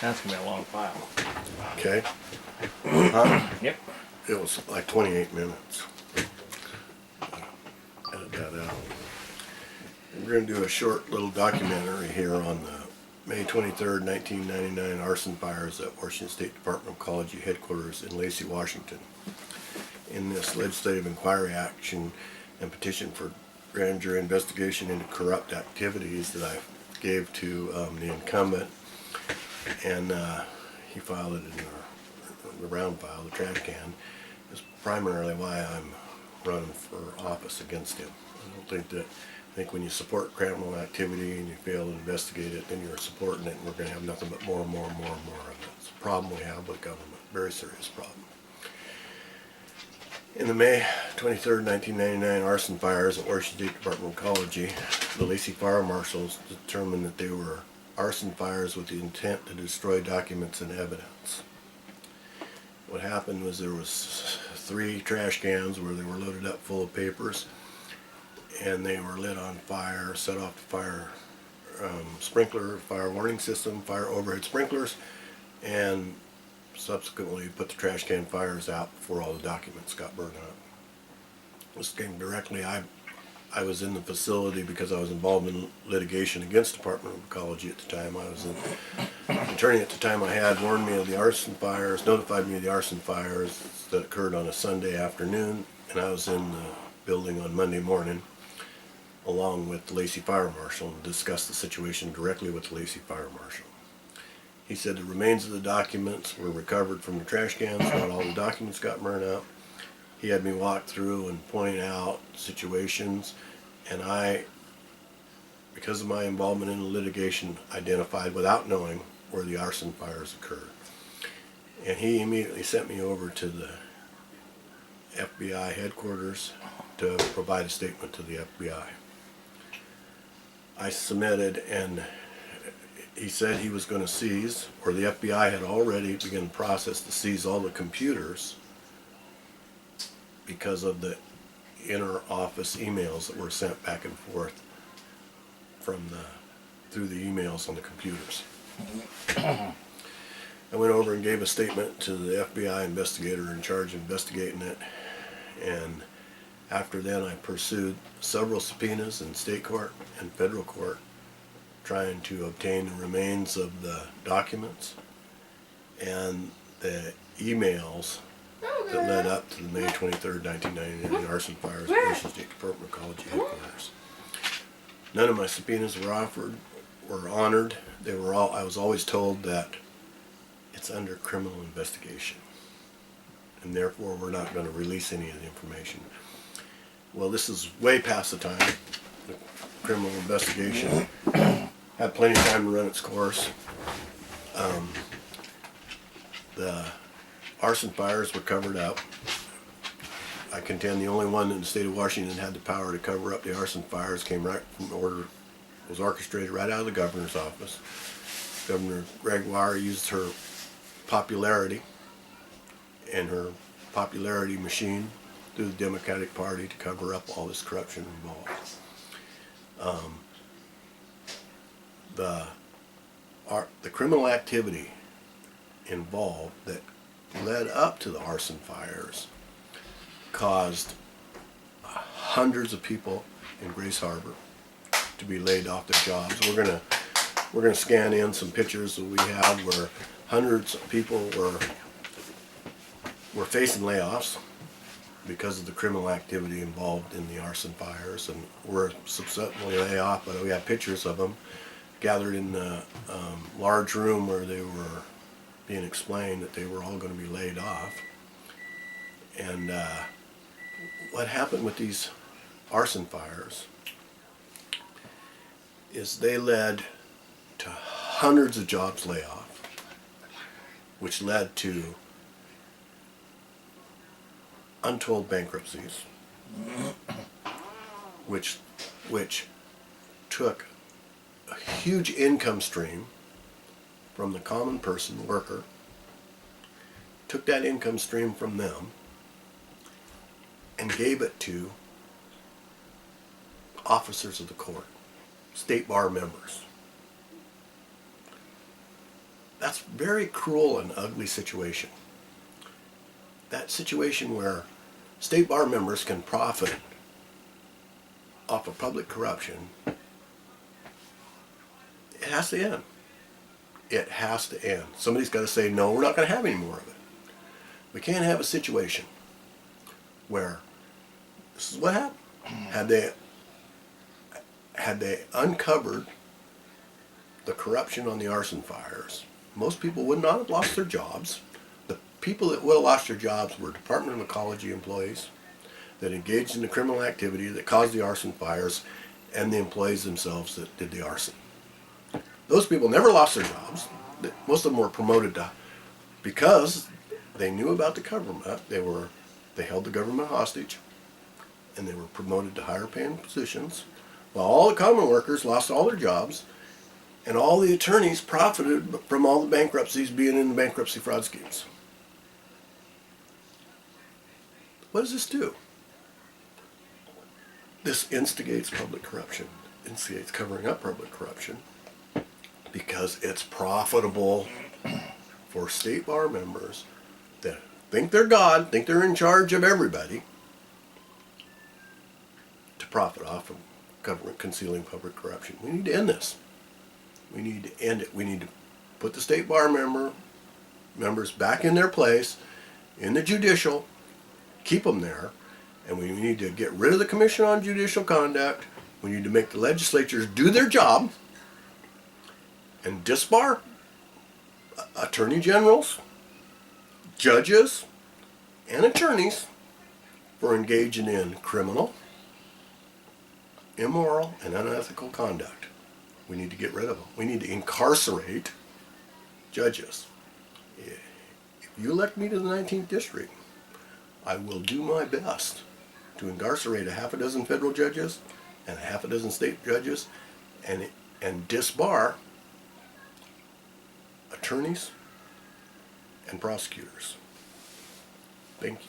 That's gonna be a long file. Okay. Yep. It was like 28 minutes. Edit that out. We're going to do a short little documentary here on the May 23rd, 1999 arson fires at Washington State Department of Ecology headquarters in Lacey, Washington. In this legislative inquiry action and petition for grand jury investigation into corrupt activities that I gave to the incumbent, and he filed it in the round file, the trash can, is primarily why I'm running for office against him. I think when you support criminal activity and you fail to investigate it, then you're supporting it, and we're going to have nothing but more and more and more and more of it. It's a problem we have with government, very serious problem. In the May 23rd, 1999 arson fires at Washington State Department of Ecology, the Lacey Fire Marshals determined that they were arson fires with the intent to destroy documents and evidence. What happened was there was 3 trash cans where they were loaded up full of papers, and they were lit on fire, set off the fire sprinkler, fire warning system, fire overhead sprinklers, and subsequently put the trash can fires out before all the documents got burned up. This came directly, I was in the facility because I was involved in litigation against the Department of Ecology at the time. I was an attorney at the time. I had warned me of the arson fires, notified me of the arson fires that occurred on a Sunday afternoon, and I was in the building on Monday morning along with the Lacey Fire Marshal and discussed the situation directly with the Lacey Fire Marshal. He said the remains of the documents were recovered from the trash cans, not all the documents got burned up. He had me walk through and point out situations, and I, because of my involvement in the litigation, identified without knowing where the arson fires occurred. And he immediately sent me over to the FBI headquarters to provide a statement to the FBI. I submitted, and he said he was going to seize, or the FBI had already begun the process to seize all the computers because of the inter-office emails that were sent back and forth through the emails on the computers. I went over and gave a statement to the FBI investigator in charge of investigating it, and after then I pursued several subpoenas in state court and federal court trying to obtain the remains of the documents and the emails that led up to the May 23rd, 1999 arson fires at Washington State Department of Ecology headquarters. None of my subpoenas were honored. I was always told that it's under criminal investigation, and therefore we're not going to release any of the information. Well, this is way past the time. The criminal investigation had plenty of time to run its course. The arson fires were covered up. I contend the only one in the state of Washington had the power to cover up the arson fires came right from the order, was orchestrated right out of the governor's office. Governor Gregoire used her popularity and her popularity machine through the Democratic Party to cover up all this corruption involved. The criminal activity involved that led up to the arson fires caused hundreds of people in Grace Harbor to be laid off their jobs. We're gonna scan in some pictures that we have where hundreds of people were facing layoffs because of the criminal activity involved in the arson fires, and were subsequently laid off. But we have pictures of them gathered in the large room where they were being explained that they were all going to be laid off. And what happened with these arson fires is they led to hundreds of jobs layoff, which led to untold bankruptcies, which took a huge income stream from the common person, worker, took that income stream from them and gave it to officers of the court, state bar members. That's very cruel and ugly situation. That situation where state bar members can profit off of public corruption, it has to end. It has to end. Somebody's got to say, no, we're not going to have any more of it. We can't have a situation where this is what happened. Had they uncovered the corruption on the arson fires, most people would not have lost their jobs. The people that would have lost their jobs were Department of Ecology employees that engaged in the criminal activity that caused the arson fires, and the employees themselves that did the arson. Those people never lost their jobs. Most of them were promoted because they knew about the government. They held the government hostage, and they were promoted to higher paying positions, while all the common workers lost all their jobs, and all the attorneys profited from all the bankruptcies being in the bankruptcy fraud schemes. What does this do? This instigates public corruption, instigates covering up public corruption, because it's profitable for state bar members that think they're God, think they're in charge of everybody, to profit off of government concealing public corruption. We need to end this. We need to end it. We need to put the state bar members back in their place in the judicial, keep them there, and we need to get rid of the Commission on Judicial Conduct. We need to make the legislatures do their job and disbar attorney generals, judges, and attorneys for engaging in criminal, immoral, and unethical conduct. We need to get rid of them. We need to incarcerate judges. If you elect me to the 19th District, I will do my best to incarcerate a half a dozen federal judges and a half a dozen state judges and disbar attorneys and prosecutors. Thank you.